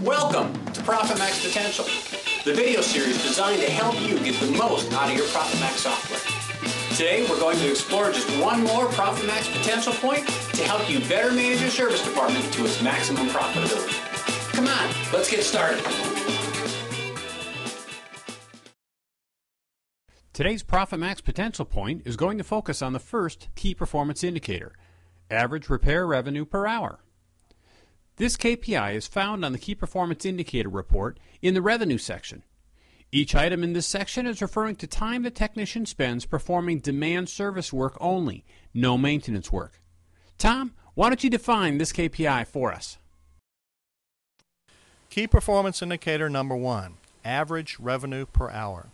Welcome to ProfitMaxx Potential, the video series designed to help you get the most out of your ProfitMaxx software. Today we're going to explore just one more ProfitMaxx potential point to help you better manage your service department to its maximum profitability. Come on, let's get started. Today's ProfitMaxx potential point is going to focus on the first key performance indicator, average repair revenue per hour. This KPI is found on the Key Performance Indicator report in the Revenue section. Each item in this section is referring to time the technician spends performing demand service work only, no maintenance work. Tom, why don't you define this KPI for us? Key Performance Indicator number 1, average revenue per hour.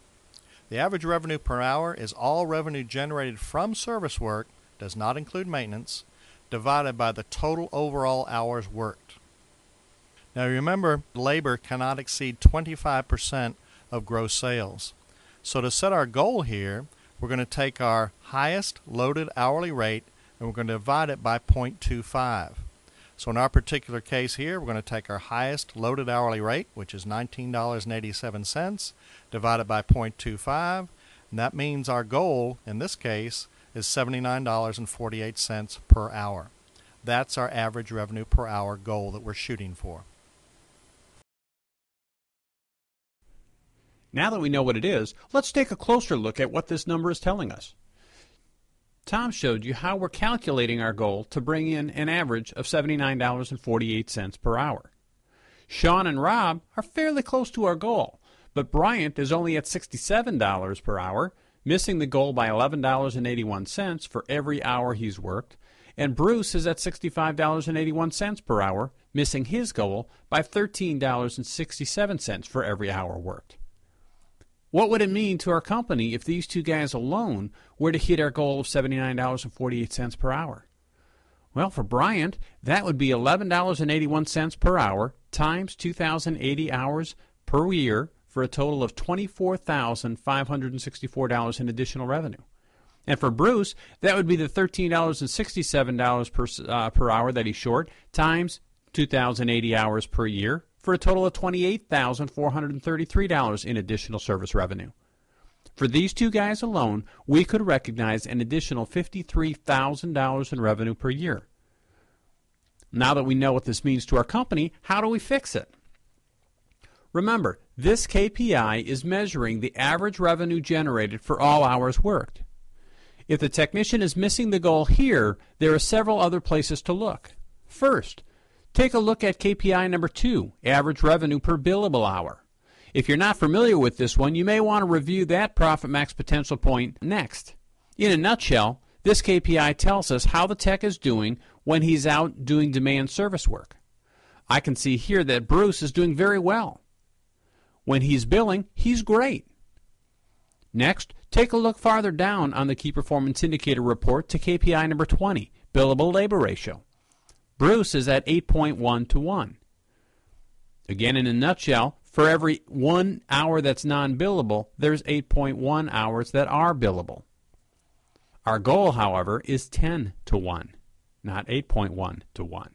The average revenue per hour is all revenue generated from service work, does not include maintenance, divided by the total overall hours worked. Now remember, labor cannot exceed 25% of gross sales. So to set our goal here, we're going to take our highest loaded hourly rate and we're going to divide it by 0.25. So in our particular case here, we're going to take our highest loaded hourly rate, which is $19.87, divided by 0.25, and that means our goal in this case is $79.48 per hour. That's our average revenue per hour goal that we're shooting for. Now that we know what it is, let's take a closer look at what this number is telling us. Tom showed you how we're calculating our goal to bring in an average of $79.48 per hour. Sean and Rob are fairly close to our goal, but Bryant is only at $67 per hour, missing the goal by $11.81 for every hour he's worked, and Bruce is at $65.81 per hour, missing his goal by $13.67 for every hour worked. What would it mean to our company if these two guys alone were to hit our goal of $79.48 per hour? Well, for Bryant, that would be $11.81 per hour times 2,080 hours per year for a total of $24,564 in additional revenue. And for Bruce, that would be the $13.67 per hour that he's short times 2,080 hours per year for a total of $28,433 in additional service revenue. For these two guys alone, we could recognize an additional $53,000 in revenue per year. Now that we know what this means to our company, how do we fix it? Remember, this KPI is measuring the average revenue generated for all hours worked. If the technician is missing the goal here, there are several other places to look. First, take a look at KPI number 2, average revenue per billable hour. If you're not familiar with this one, you may want to review that ProfitMaxx potential point next. In a nutshell, this KPI tells us how the tech is doing when he's out doing demand service work. I can see here that Bruce is doing very well. When he's billing, he's great. Next, take a look farther down on the Key Performance Indicator report to KPI number 20, billable labor ratio. Bruce is at 8.1 to 1. Again, in a nutshell, for every 1 hour that's non-billable, there's 8.1 hours that are billable. Our goal, however, is 10 to 1, not 8.1 to 1.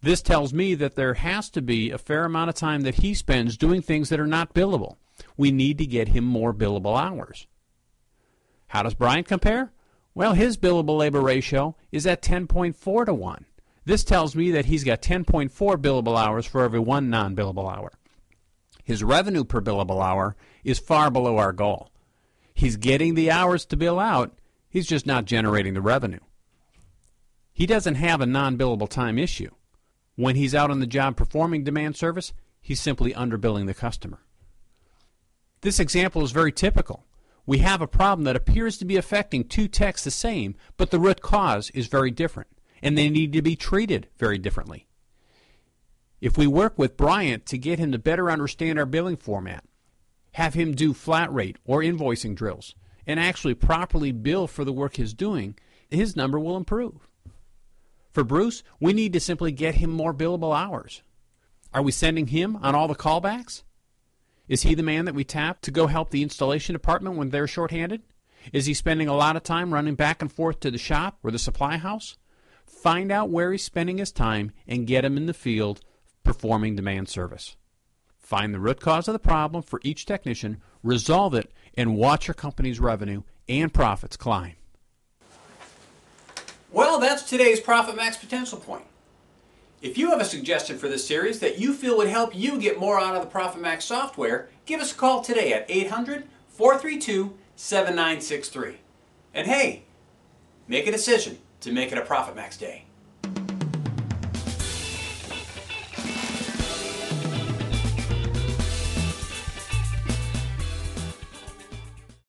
This tells me that there has to be a fair amount of time that he spends doing things that are not billable. We need to get him more billable hours. How does Bryant compare? Well, his billable labor ratio is at 10.4 to 1. This tells me that he's got 10.4 billable hours for every 1 non-billable hour. His revenue per billable hour is far below our goal. He's getting the hours to bill out, he's just not generating the revenue. He doesn't have a non-billable time issue. When he's out on the job performing demand service, he's simply underbilling the customer. This example is very typical. We have a problem that appears to be affecting two techs the same, but the root cause is very different, and they need to be treated very differently. If we work with Bryant to get him to better understand our billing format, have him do flat rate or invoicing drills, and actually properly bill for the work he's doing, his number will improve. For Bruce, we need to simply get him more billable hours. Are we sending him on all the callbacks? Is he the man that we tap to go help the installation department when they're shorthanded? Is he spending a lot of time running back and forth to the shop or the supply house? Find out where he's spending his time and get him in the field performing demand service. Find the root cause of the problem for each technician, resolve it, and watch your company's revenue and profits climb. Well, that's today's ProfitMaxx Potential Point. If you have a suggestion for this series that you feel would help you get more out of the ProfitMaxx software, give us a call today at 800-432-7963. And hey, make a decision to make it a ProfitMaxx day.